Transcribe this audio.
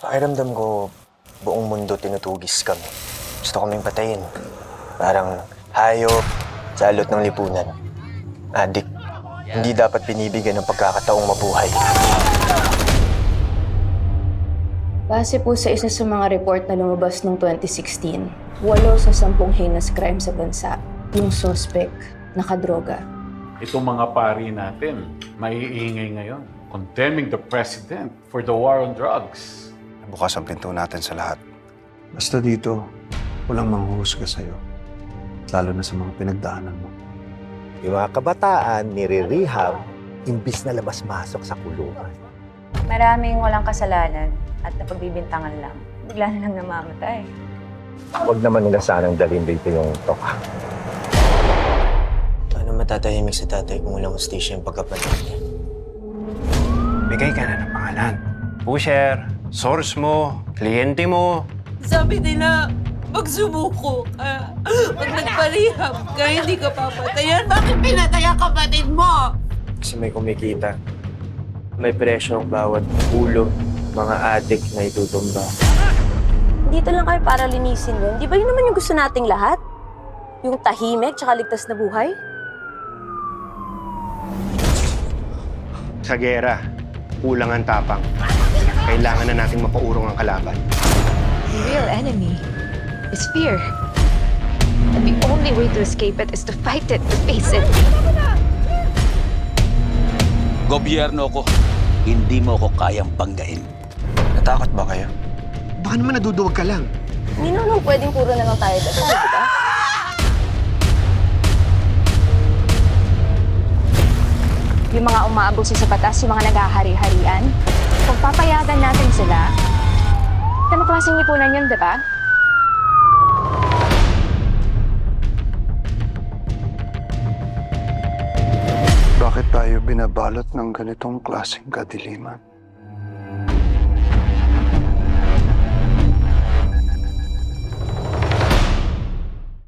Pakiramdam ko, buong mundo tinutugis kami. Gusto kaming patayin. Parang hayop, salot ng lipunan. Adik, hindi dapat binibigyan ng pagkakataong mabuhay. Base po sa isa sa mga report na lumabas noong 2016, 8 sa 10 heinous crime sa bansa, yung suspect nakadroga. Itong mga pari natin, maiingay ngayon, condemning the president for the war on drugs. Bukas ang pinto natin sa lahat. Basta dito, walang manghuhusga sa'yo. Lalo na sa mga pinagdaanan mo. Yung mga kabataan, nire-rehab, imbis na labas-masok sa kulungan. Maraming walang kasalanan at napagbibintangan lang. Bigla na lang namamatay. Huwag naman nila sanang dalhin dito yung toka. Ano matatahimik sa tatay kung walang hostisya yung pagkapalit niya? Bigay ka na ng pangalan. Pusher, source mo, kliyente mo. Sabi nila, pag sumuko ka, pag nagparehab ka, hindi ka papatayan. Bakit pinatay ang kapatid mo? Kasi may kumikita. May presyo ang bawat ulo, mga adik na itutumba. Dito lang kami para linisin yun. Di ba yun naman yung gusto nating lahat? Yung tahimik tsaka ligtas na buhay? Sa gera, kulang ang tapang. Kailangan na nating mapaurong ang kalaban. The real enemy is fear. And the only way to escape it is to fight it, to face it. Gobyerno ko, hindi mo ko kayang banggain. Natakot ba kayo? Baka naman naduduwag ka lang. Hindi naman pwedeng puro na lang tayo dasal, di ba? Yung mga umaabuso sa batas, yung mga naghahari-harian, kung papayagan natin sila, anong klaseng lipunan yun, di ba? Bakit tayo binabalot ng ganitong klaseng kadiliman?